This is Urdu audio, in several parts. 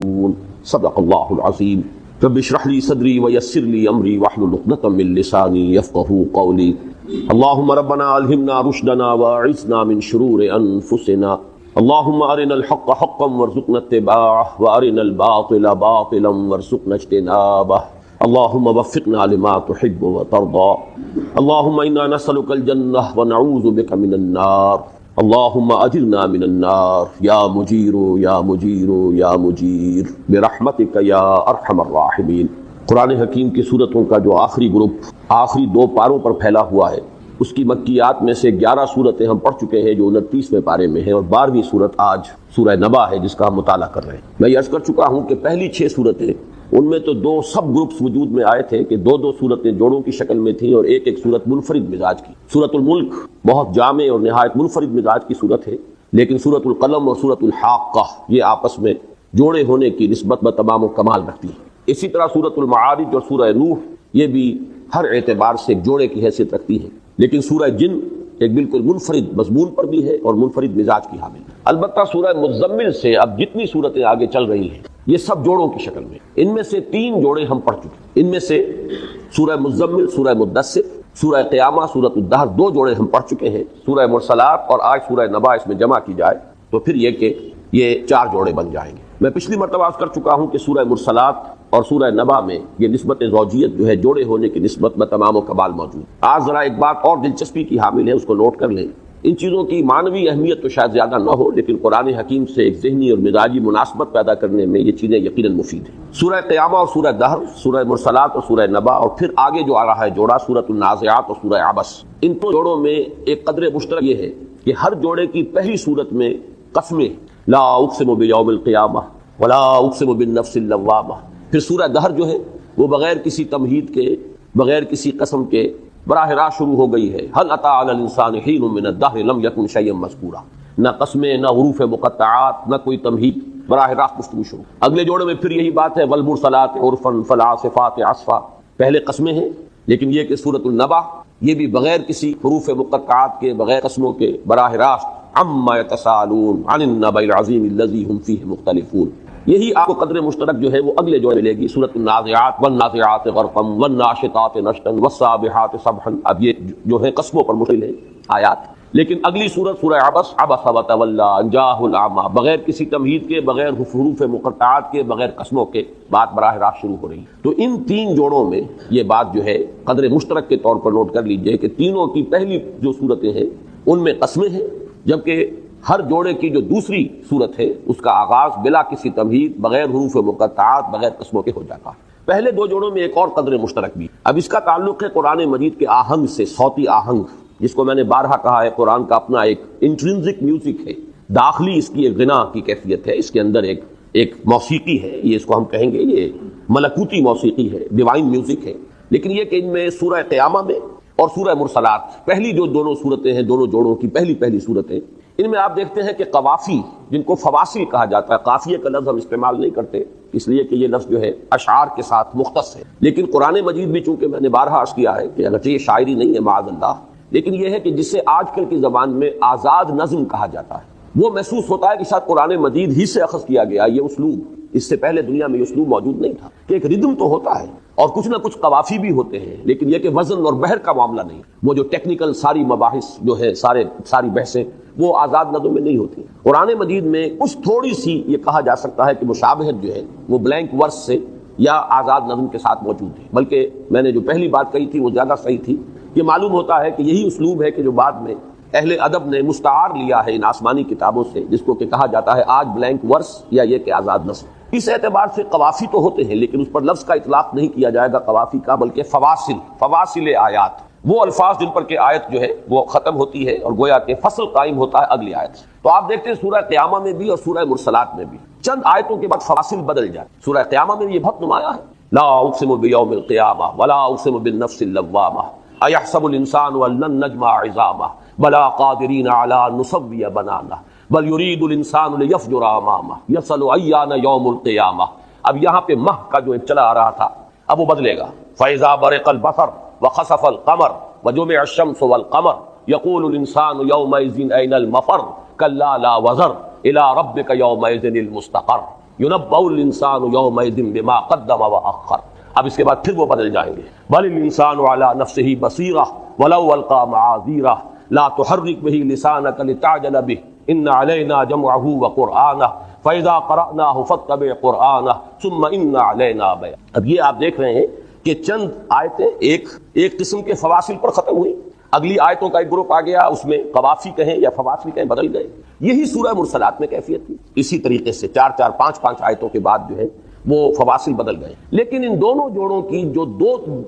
صدق اللہ العظیم. رب اشرح لی صدری ویسر لی امری واحلل عقدۃ من لسانی یفقہوا قولی. اللہم ربنا الہمنا رشدنا واعصمنا من شرور انفسنا. اللہم ارنا الحق حقا وارزقنا اتباعہ وارنا الباطل باطلا وارزقنا اجتنابہ. اللہم وفقنا لما تحب وترضى. اللہم انا نسألک الجنہ ونعوذ بک من النار. اللہم اجرنا من النار یا مجیر یا مجیر یا مجیر برحمتک یا ارحم الراحمین. قرآن حکیم کی سورتوں کا جو آخری گروپ آخری 2 پاروں پر پھیلا ہوا ہے، اس کی مکیات میں سے 11 سورتیں ہم پڑھ چکے ہیں جو 29ویں پارے میں ہیں، اور 12ویں سورت آج سورہ نبا ہے جس کا ہم مطالعہ کر رہے ہیں. میں یہ عرض کر چکا ہوں کہ پہلی 6 سورتیں ان میں تو 2 سب گروپس وجود میں آئے تھے کہ 2 سورتیں جوڑوں کی شکل میں تھیں اور ایک سورت منفرد مزاج کی. سورت الملک بہت جامع اور نہایت منفرد مزاج کی سورت ہے، لیکن سورت القلم اور سورت الحاقہ یہ آپس میں جوڑے ہونے کی نسبت بتمام و کمال رکھتی ہیں. اسی طرح سورت المعارج اور سورہ نوح یہ بھی ہر اعتبار سے ایک جوڑے کی حیثیت رکھتی ہیں، لیکن سورہ جن ایک بالکل منفرد مضمون پر بھی ہے اور منفرد مزاج کی حامل. البتہ سورہ مزمل سے اب جتنی سورتیں آگے چل رہی ہیں یہ سب جوڑوں کی شکل میں. ان میں سے 3 جوڑے ہم پڑھ چکے. ان میں سے سورہ مزمل، سورہ مدثر، سورہ قیامہ، سورۃ الدہر 2 جوڑے ہم پڑھ چکے ہیں. سورہ مرسلات اور آج سورہ نبا اس میں جمع کی جائے تو پھر یہ کہ یہ 4 جوڑے بن جائیں گے. میں پچھلی مرتبہ عرض کر چکا ہوں کہ سورہ مرسلات اور سورہ نبا میں یہ نسبت زوجیت جو ہے جوڑے ہونے کی نسبت میں تمام و کمال موجود. آج ذرا ایک بات اور دلچسپی کی حامل ہے، اس کو نوٹ کر لیں. ان چیزوں کی معنوی اہمیت تو شاید زیادہ نہ ہو، لیکن قرآن حکیم سے ایک ذہنی اور مزاجی مناسبت پیدا کرنے میں یہ چیزیں یقیناً مفید ہیں. سورہ قیامہ اور سورہ دہر، سورہ مرسلات اور سورہ نبا، اور پھر آگے جو آ رہا ہے جوڑا سورۃ النازعات اور سورہ عبس، ان 2 جوڑوں میں ایک قدر مشترک یہ ہے کہ ہر جوڑے کی پہلی صورت میں قسمیں، لا اقسم بیوم القیامہ ولا اقسم بالنفس اللوامہ. پھر سورہ دہر جو ہے وہ بغیر کسی تمہید کے، بغیر کسی قسم کے براہ راست شروع ہو گئی ہے. هل اتى على الانسان حين من الدهر لم يكن شيئا مذكورا. نہ قسمیں، نہ حروف مقطعات، نہ کوئی تمہید، براہ راست گفتگو شروع. اگلے جوڑے میں پھر یہی بات ہے، والمرسلات عرفا فالعاصفات عصفا. پہلے قسمیں ہیں، لیکن یہ کہ سورۃ النبا یہ بھی بغیر کسی حروف مقطعات کے، بغیر قسموں کے، براہ راست عما يتساءلون عن النبأ العظیم الذی هم فیہ مختلفون. یہی آپ کو قدر مشترک جو ہے وہ اگلے جوڑے ملے گی، سورۃ النازعات والنازعات غرقا والناشطات نشطا والسابحات سبحا. اب یہ جو ہے قسموں پر مشتمل ہے آیات. لیکن اگلی سورت سورہ عبس، عبس وتولی ان جاءہ الاعمی، بغیر کسی تمہید کے، بغیر حروف مقطعات کے، بغیر قسموں کے، بات براہ راست شروع ہو رہی. تو ان 3 جوڑوں میں یہ بات جو ہے قدر مشترک کے طور پر نوٹ کر لیجئے کہ تینوں کی پہلی جو صورتیں ہیں ان میں قسمیں ہیں، جبکہ ہر جوڑے کی جو دوسری صورت ہے اس کا آغاز بلا کسی تمہید، بغیر حروف مقطعات، بغیر قسموں کے ہو جاتا. پہلے 2 جوڑوں میں ایک اور قدر مشترک بھی. اب اس کا تعلق ہے قرآن مجید کے آہنگ سے، صوتی آہنگ، جس کو میں نے بارہا کہا ہے قرآن کا اپنا ایک انٹرنزک میوزک ہے، داخلی اس کی ایک غنا کی کیفیت ہے. اس کے اندر ایک موسیقی ہے، یہ اس کو ہم کہیں گے یہ ملکوتی موسیقی ہے، ڈیوائن میوزک ہے. لیکن یہ کہ ان میں سورہ قیامہ میں اور سورہ مرسلات پہلی جو 2 صورتیں ہیں، دونوں جوڑوں کی پہلی صورتیں، ان میں آپ دیکھتے ہیں کہ قوافی، جن کو فواصل کہا جاتا ہے، قافیے کا لفظ ہم استعمال نہیں کرتے اس لیے کہ یہ لفظ جو ہے اشعار کے ساتھ مختص ہے. لیکن قرآن مجید بھی چونکہ میں نے بارہا عرض کیا ہے کہ اگرچہ یہ شاعری نہیں ہے معاذ اللہ، لیکن یہ ہے کہ جسے آج کل کی زبان میں آزاد نظم کہا جاتا ہے، وہ محسوس ہوتا ہے کہ شاید قرآن مجید ہی سے اخذ کیا گیا یہ اسلوب. اس سے پہلے دنیا میں یہ اسلوب موجود نہیں تھا کہ ایک ردم تو ہوتا ہے اور کچھ نہ کچھ قوافی بھی ہوتے ہیں، لیکن یہ کہ وزن اور بحر کا معاملہ نہیں. وہ جو ٹیکنیکل ساری مباحث جو ہے، ساری بحثیں وہ آزاد نظم میں نہیں ہوتی. قرآن مجید میں کچھ تھوڑی سی یہ کہا جا سکتا ہے کہ مشابہت جو ہے وہ بلینک ورس سے یا آزاد نظم کے ساتھ موجود ہے. بلکہ میں نے جو پہلی بات کہی تھی وہ زیادہ صحیح تھی. یہ معلوم ہوتا ہے کہ یہی اسلوب ہے کہ جو بعد میں اہل ادب نے مستعار لیا ہے ان آسمانی کتابوں سے، جس کو کہ کہا جاتا ہے آج بلینک ورس یا یہ کہ آزاد نظم. اس اعتبار سے قوافی تو ہوتے ہیں، لیکن اس پر لفظ کا اطلاق نہیں کیا جائے گا قوافی کا، بلکہ فواصل آیات، وہ الفاظ جن پر کہ آیت جو ہے وہ ختم ہوتی ہے اور گویا کہ فصل قائم ہوتا ہے اگلی آیت. تو آپ دیکھتے ہیں سورہ قیامہ میں بھی اور سورہ مرسلات میں بھی چند آیتوں کے بعد فواصل بدل جائے. سورہ قیامہ میں یہ بہت نمایاں ہے، لا اقسم بیوم القیامہ ولا اقسم بالنفس اللوامہ ایحسب الانسان ان لن نجمع عظامہ بلا قادرین علی ان نسوی بنانہ بل یرید الانسان لیفجر امامہ یسأل ایان یوم القیامہ. اب یہاں پہ مہ کا جو چلا آ رہا تھا اب وہ بدلے گا. فاذا برق البصر وخسف القمر وجمع الشمس والقمر یقول الانسان یومئذ این المفر کلا لا وزر الی ربک یومئذ المستقر. يُنَبَّأُ الْإِنسَانُ يَوْمَئِذٍ بِمَا قَدَّمَ وَأَخَّرَ. اب اس کے بعد پھر وہ بدل جائیں گے. بَلِ الْإِنسَانُ عَلَى نَفْسِهِ بَصِيرَةٌ وَلَوْ أَلْقَىٰ مَعَاذِيرَهُ لَا تُحَرِّكْ بِهِ لِسَانَكَ لِتَعْجَلَ بِهِ إِنَّ عَلَيْنَا جَمْعَهُ وَقُرْآنَهُ فَإِذَا قَرَأْنَاهُ فَاتَّبِعْ قُرْآنَهُ ثُمَّ إِنَّ عَلَيْنَا بَيَانَهُ. اب یہ آپ دیکھ رہے ہیں کہ چند آیتیں ایک قسم کے فواصل پر ختم ہوئی. اگلی آیتوں کا ایک گروپ آ گیا، اس میں قوافی کہیں یا فواصل کہیں بدل گئے. یہی سورہ مرسلات میں کیفیت تھی. اسی طریقے سے 4 5 آیتوں کے بعد جو ہے وہ فواصل بدل گئے. لیکن ان دونوں جوڑوں کی جو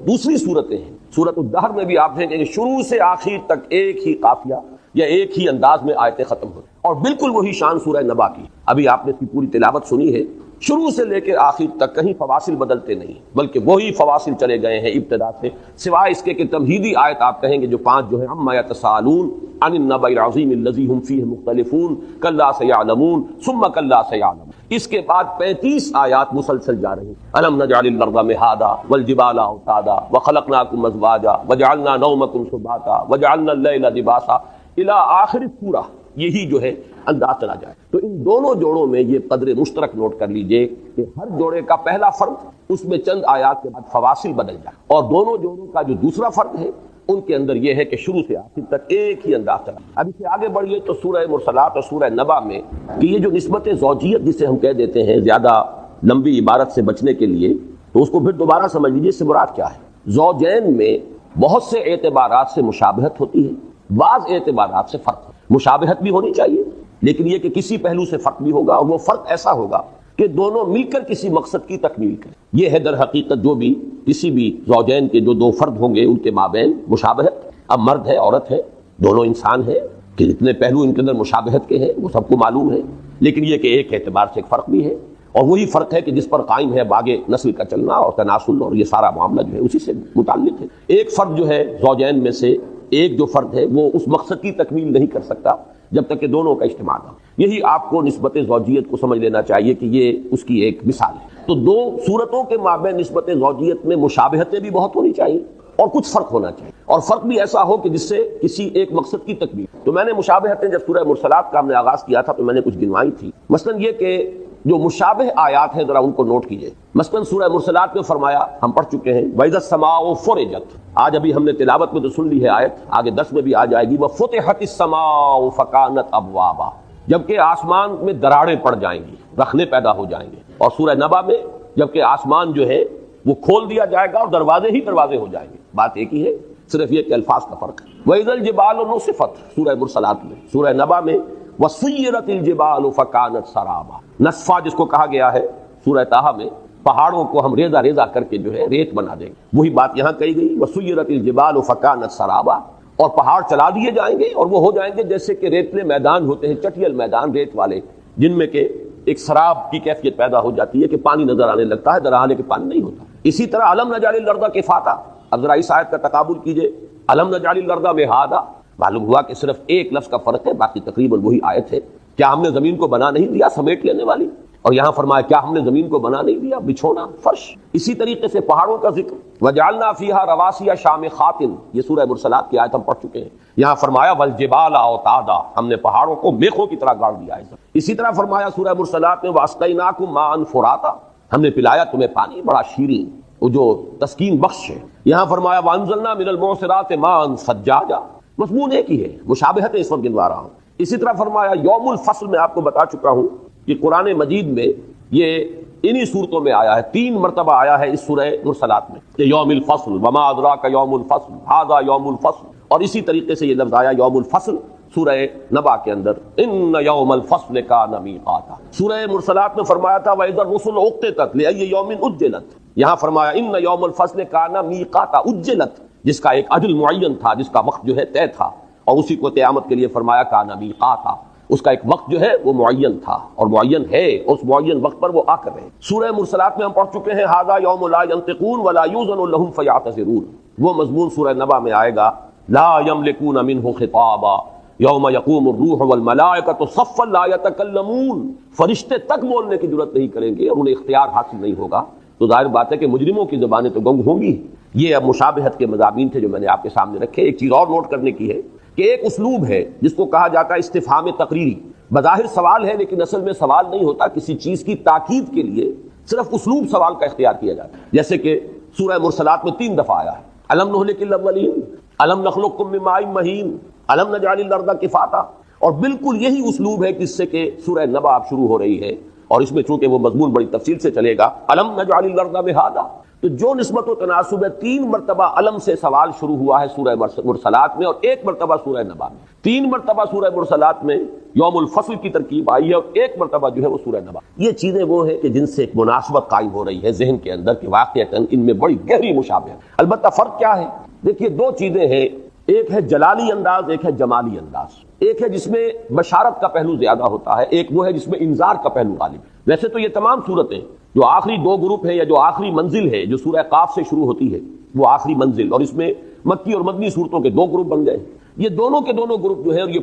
دوسری صورتیں ہیں، سورۃ الدہر میں بھی آپ دیکھیں کہ شروع سے آخر تک ایک ہی قافیہ یا ایک ہی انداز میں آیتیں ختم ہوئی، اور بالکل وہی شان سورہ نبا کی. ابھی آپ نے اس کی پوری تلاوت سنی ہے. شروع سے لے کے آخر تک کہیں فواصل بدلتے نہیں، بلکہ وہی فواصل چلے گئے ہیں ابتدا سے، سوائے اس کے کہ تمہیدی آیت آپ کہیں گے جو 5 جو ہیں عما یتساءلون عن النبأ العظیم الذی هم فیہ مختلفون کلا سیعلمون ثم کلا سیعلمون. اس کے بعد 35 آیات مسلسل جا رہی ہیں. الم نجعل الارض مہادا والجبال اوتادا وخلقناکم ازواجا وجعلنا نومکم سباتا وجعلنا اللیل لباسا الی آخر سورہ. یہی جو ہے انداز چلا جائے. تو ان دونوں جوڑوں میں یہ قدر مشترک نوٹ کر لیجئے کہ ہر جوڑے کا پہلا فرق اس میں چند آیات کے بعد فواصل بدل جائے، اور دونوں جوڑوں کا جو دوسرا فرق ہے ان کے اندر یہ ہے کہ شروع سے آخر تک ایک ہی انداز چلا. اب اس سے آگے بڑھیے تو سورہ مرسلات اور سورہ نبا میں کہ یہ جو نسبت زوجیت جسے ہم کہہ دیتے ہیں زیادہ لمبی عبارت سے بچنے کے لیے، تو اس کو پھر دوبارہ سمجھ لیجیے اس سے مراد کیا ہے. زوجین میں بہت سے اعتبارات سے مشابہت ہوتی ہے، بعض اعتبارات سے فرق. مشابہت بھی ہونی چاہیے، لیکن یہ کہ کسی پہلو سے فرق بھی ہوگا، اور وہ فرق ایسا ہوگا کہ دونوں مل کر کسی مقصد کی تکمیل کریں. یہ ہے در حقیقت جو بھی کسی بھی زوجین کے جو 2 فرد ہوں گے ان کے مابین مشابہت. اب مرد ہے عورت ہے، دونوں انسان ہیں، کہ جتنے پہلو ان کے اندر مشابہت کے ہیں وہ سب کو معلوم ہے، لیکن یہ کہ ایک اعتبار سے ایک فرق بھی ہے، اور وہی فرق ہے کہ جس پر قائم ہے باغ نسل کا چلنا اور تناسل اور یہ سارا معاملہ جو ہے اسی سے متعلق ہے. ایک فرد جو ہے زوجین میں سے ایک جو فرد ہے وہ اس مقصد کی تکمیل نہیں کر سکتا جب تک کہ دونوں کا اجتماع ہو. یہی آپ کو نسبت زوجیت کو سمجھ لینا چاہیے کہ یہ اس کی ایک مثال ہے. تو 2 صورتوں کے مابین نسبت زوجیت میں مشابہتیں بھی بہت ہونی چاہیے اور کچھ فرق ہونا چاہیے، اور فرق بھی ایسا ہو کہ جس سے کسی ایک مقصد کی تکمیل. تو میں نے مشابہتیں جب سورہ مرسلات کا ہم نے آغاز کیا تھا تو میں نے کچھ گنوائی تھی. مثلا یہ کہ جو مشابہ آیات ہیں ذرا ان کو نوٹ کیجئے. مثلا سورہ مرسلات میں فرمایا، ہم پڑھ چکے ہیں وَإِذَا السَّمَاءُ فُرِجَتْ. آج ابھی ہم نے تلاوت میں تو سن لی ہے آیت، آگے 10 میں بھی آ جائے گی وَفُتِحَتِ السَّمَاءُ فَكَانَتْ أَبْوَابًا. جبکہ آسمان میں دراڑیں پڑ جائیں گی، رخنے پیدا ہو جائیں گے. اور سورہ نبا میں جبکہ آسمان جو ہے وہ کھول دیا جائے گا اور دروازے ہی دروازے ہو جائیں گے. بات ایک ہی ہے، صرف یہ کہ الفاظ کا فرق ہے. وَإِذَا الْجِبَالُ نُصِفَتْ سورہ مرسلات میں. سورہ نبا میں وَسُيِّرَتِ الْجِبَالُ فَكَانَتْ سَرَابًا. نصفہ جس کو کہا گیا ہے سورہ طٰہٰ میں، پہاڑوں کو ہم ریزہ ریزہ کر کے جو ہے ریت بنا دیں گے. وہی بات یہاں کہی گئی وَسُيِّرَتِ الْجِبَالُ فَكَانَتْ سَرَابًا. اور پہاڑ چلا دیے جائیں گے اور وہ ہو جائیں گے جیسے کہ ریتلے میدان ہوتے ہیں، چٹیل میدان ریت والے، جن میں کہ ایک سراب کی کیفیت پیدا ہو جاتی ہے کہ پانی نظر آنے لگتا ہے درحالے کہ پانی نہیں ہوتا. اسی طرح الم نجعل الارض کفاتا. اب ذرا اس آیت کا تقابل کیجئے، الم نجعل الارض مہادا. معلوم ہوا کہ صرف ایک لفظ کا فرق ہے، باقی تقریباً وہی آیت ہے. کیا ہم نے زمین کو بنا نہیں دیا سمیٹ لینے والی؟ اور یہاں فرمایا کیا ہم نے زمین کو بنا نہیں دیا بچھونا فرش. اسی طریقے سے پہاڑوں کا ذکر وجعلنا فیہا رواسیا شامخات، یہ سورہ مرسلات کی آیت ہم پڑھ چکے ہیں. یہاں فرمایا والجبال اوتادا، ہم نے پہاڑوں کو میخوں کی طرح گاڑ دیا ہے. اسی طرح فرمایا سورہ مرسلات میں واسقیناکم ماء فراتا، ہم نے پلایا تمہیں پانی بڑا شیریں وہ جو تسکین بخش ہے. یہاں فرمایا وانزلنا من المعصرات ماء ثجاجا. مضمون ایک ہی ہے، مشابہت اس وقت گنوا رہا ہوں. اسی طرح فرمایا یوم الفصل میں آپ کو بتا چکا ہوں کہ قرآن مجید میں یہ انہی صورتوں میں آیا ہے، 3 مرتبہ آیا ہے اس سورہ مرسلات میں کہ یوم الفصل وما ادراک یوم الفصل ھذا یوم الفصل. اور اسی طریقے سے یہ لفظ آیا یوم الفصل سورہ نبا کے اندر ان یوم الفصل کان میقاتا. سورہ مرسلات میں فرمایا تھا وَإِذَا الرُّسُلُ أُقِّتَتْ لِأَيِّ يَوْمٍ أُجِّلَتْ. یہاں فرمایا ان یوم الفصل کان میقاتا اجلت، جس کا ایک اجل معین تھا، جس کا وقت جو ہے طے تھا، اور اسی کو قیامت کے لیے فرمایا کان میقاتا. اس کا ایک وقت جو ہے وہ معین تھا اور معین ہے، اس معین وقت پر وہ آ کر رہے. سورہ مرسلات میں ہم پڑھ چکے ہیں ھذا یوم لا ينطقون ولا یؤذن لهم فیعتذرون. وہ مضمون سورہ نبا میں آئے گا لا یملکون منہ خطابا یوم یقوم الروح والملائکۃ صفا لا یتکلمون. فرشتے تک بولنے کی ضرورت نہیں کریں گے اور انہیں اختیار حاصل نہیں ہوگا. تو ظاہر بات ہے کہ مجرموں کی زبانیں تو گنگ ہوں گی. یہ اب مشابہت کے مضامین تھے جو میں نے آپ کے سامنے رکھے. ایک چیز اور نوٹ کرنے کی ہے کہ ایک اسلوب ہے جس کو کہا جاتا ہے استفہام تقریری. بظاہر سوال ہے لیکن اصل میں سوال نہیں ہوتا، کسی چیز کی تاکید کے لیے صرف اسلوب سوال کا اختیار کیا جاتا ہے، جیسے کہ سورہ مرسلات میں 3 دفعہ آیا ہے الم نہلک الاولین، الم نخلقکم من ماء مہین، الم نجعل الارض کفاتا، اور بالکل یہی اسلوب ہے جس سے کہ سورہ نبا اب شروع ہو رہی ہے، اور اس میں چونکہ وہ مضمون بڑی تفصیل سے چلے گا، الم نجعل الارض مہادا، تو جو نسبت و تناسب ہے 3 مرتبہ علم سے سوال شروع ہوا ہے سورہ مرسلات میں، اور 1 مرتبہ سورہ نبا میں۔ 3 مرتبہ سورہ مرسلات میں یوم الفصل کی ترکیب آئی ہے، اور 1 مرتبہ جو ہے وہ سورہ نبا۔ یہ چیزیں وہ ہیں کہ جن سے ایک مناسبت قائم ہو رئی ہے ذہن کے اندر کہ واقعتاً ان میں بڑی گہری مشابہت۔ البتہ فرق کیا ہے؟ دیکھیے 2 چیزیں ہیں، ایک ہے جلالی انداز، ایک ہے جمالی انداز۔ ایک ہے جس میں بشارت کا پہلو زیادہ ہوتا ہے، ایک وہ ہے جس میں انذار کا پہلو غالب ہے۔ ویسے تو یہ تمام صورتیں جو آخری 2 گروپ ہیں یا جو آخری منزل ہے جو سورہ قاف سے شروع ہوتی ہے وہ آخری منزل، اور اس میں مکی اور مدنی صورتوں کے 2 گروپ بن گئے۔ یہ دونوں کے دونوں گروپ جو ہے، اور یہ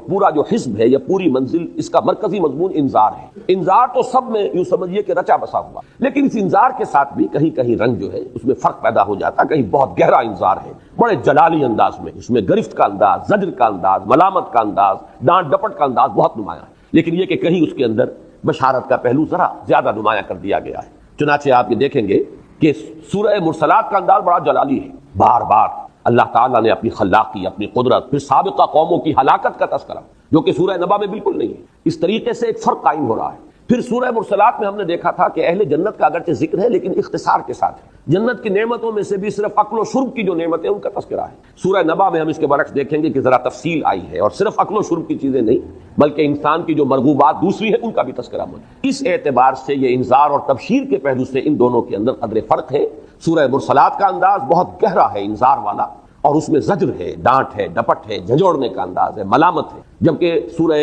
پورا جو حزب ہے یا پوری منزل، اس کا مرکزی مضمون انذار ہے۔ انذار تو سب میں یوں سمجھیے کہ رچا بسا ہوا، لیکن اس انذار کے ساتھ بھی کہیں کہیں رنگ جو ہے اس میں فرق پیدا ہو جاتا ہے، کہیں بہت گہرا انذار ہے بڑے جلالی انداز میں، اس میں گرفت کا انداز، زجر کا انداز، ملامت کا انداز، ڈانٹ ڈپٹ کا انداز بہت نمایاں ہے، لیکن یہ کہ کہیں اس کے اندر بشارت کا پہلو ذرا زیادہ نمایاں کر دیا گیا ہے۔ چنانچہ آپ یہ دیکھیں گے کہ سورہ مرسلات کا انداز بڑا جلالی ہے، بار بار اللہ تعالیٰ نے اپنی خلاقی، اپنی قدرت، پھر سابقہ قوموں کی ہلاکت کا تذکرہ، جو کہ سورہ نبا میں بالکل نہیں ہے۔ اس طریقے سے ایک فرق قائم ہو رہا ہے۔ پھر سورہ مرسلات میں ہم نے دیکھا تھا کہ اہل جنت کا اگرچہ ذکر ہے لیکن اختصار کے ساتھ ہے، جنت کی نعمتوں میں سے بھی صرف عقل و شرب کی جو نعمتیں ان کا تذکرہ ہے۔ سورہ نبا میں ہم اس کے برعکس دیکھیں گے کہ ذرا تفصیل آئی ہے، اور صرف عقل و شرب کی چیزیں نہیں بلکہ انسان کی جو مرغوبات دوسری ہیں ان کا بھی تذکرہ موجود ہے۔ اس اعتبار سے یہ انذار اور تبشیر کے پہلو سے ان دونوں کے اندر قدر فرق ہے۔ سورہ مرسلات کا انداز بہت گہرا ہے، انذار والا، اور اس میں زجر ہے، ڈانٹ ہے، ڈپٹ ہے، جھنجھوڑنے کا انداز ہے، ملامت ہے، جبکہ سورہ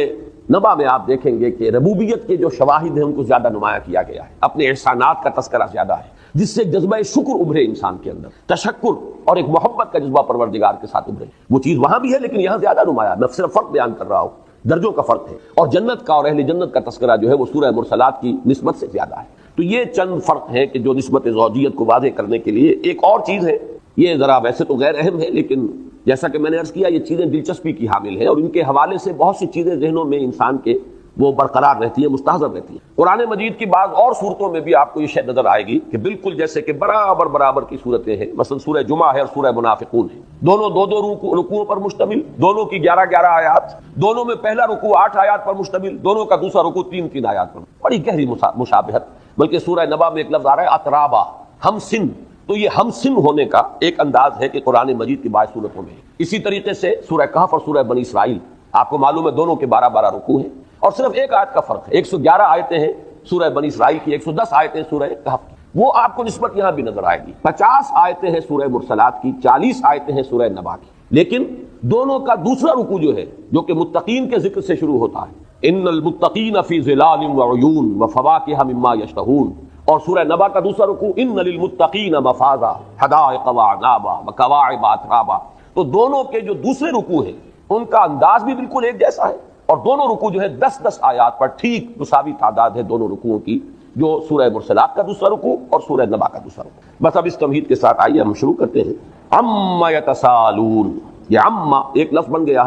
نبا میں آپ دیکھیں گے کہ ربوبیت کے جو شواہد ہیں ان کو زیادہ نمایاں کیا گیا ہے، اپنے احسانات کا تذکرہ زیادہ ہے، جس سے جذبہ شکر ابھرے انسان کے اندر، تشکر اور ایک محبت کا جذبہ پروردگار کے ساتھ ابھرے۔ وہ چیز وہاں بھی ہے لیکن یہاں زیادہ نمایاں، میں صرف فرق بیان کر رہا ہوں، درجوں کا فرق ہے، اور جنت کا اور اہل جنت کا تذکرہ جو ہے وہ سورہ مرسلات کی نسبت سے زیادہ ہے۔ تو یہ چند فرق ہیں کہ جو نسبت زوجیت کو واضح کرنے کے لیے۔ ایک اور چیز ہے، یہ ذرا ویسے تو غیر اہم ہے لیکن جیسا کہ میں نے عرض کیا یہ چیزیں دلچسپی کی حامل ہیں، اور ان کے حوالے سے بہت سی چیزیں ذہنوں میں انسان کے وہ برقرار رہتی ہے، مستحضر رہتی ہے۔ قرآن مجید کی بعض اور صورتوں میں بھی آپ کو یہ شے نظر آئے گی کہ بالکل جیسے کہ برابر کی صورتیں ہیں، مثلا سورہ جمعہ ہے اور سورہ منافقون ہے، دونوں 2 رکوعوں پر مشتمل، دونوں کی 11 آیات، دونوں میں پہلا رکوع 8 آیات پر مشتمل، دونوں کا دوسرا رکوع 3 آیات پر، بڑی گہری مشابہت۔ بلکہ سورہ نبا میں ایک لفظ آ رہا ہے اترابا، ہم سن، تو یہ ہم سن ہونے کا ایک انداز ہے کہ قرآن مجید کی بعض صورتوں میں ہے۔ اسی طریقے سے سورہ کہف اور سورہ بنی اسرائیل، آپ کو معلوم ہے دونوں کے 12 رکوع ہیں، اور صرف ایک آیت کا فرق ہے، 111 آیتیں ہیں سورہ بنی اسرائیل کی، 110 آیتیں سورہ کہف کی، وہ آپ کو نسبت یہاں بھی نظر آئے گی۔ 50 آیتیں ہیں سورہ مرسلات کی، 40 آیتیں ہیں سورہ نبا کی، لیکن دونوں کا دوسرا رکوع جو ہے جو کہ متقین کے ذکر سے شروع ہوتا ہے، ان المتقین فی ظلال وعیون وفواکہ مما یشتہون، اور سورہ نبا کا دوسرا رکوع ان للمتقین مفازا حدائق واعنابا وکواعب اترابا، تو دونوں کے جو دوسرے رکوع ہیں ان کا انداز بھی بالکل ایک جیسا ہے، اور دونوں رکوع جو ہے 10 آیات پر ٹھیک مساوی تعداد ہے دونوں رکوعوں کی، جو سورہ مرسلات کا دوسرا رکوع اور سورہ نبا کا دوسرا رکوع۔ بس اب اس تمہید کے ساتھ آئیے ہم شروع کرتے ہیں۔ عما یتساءلون، یہ عما ایک لفظ بن گیا ہے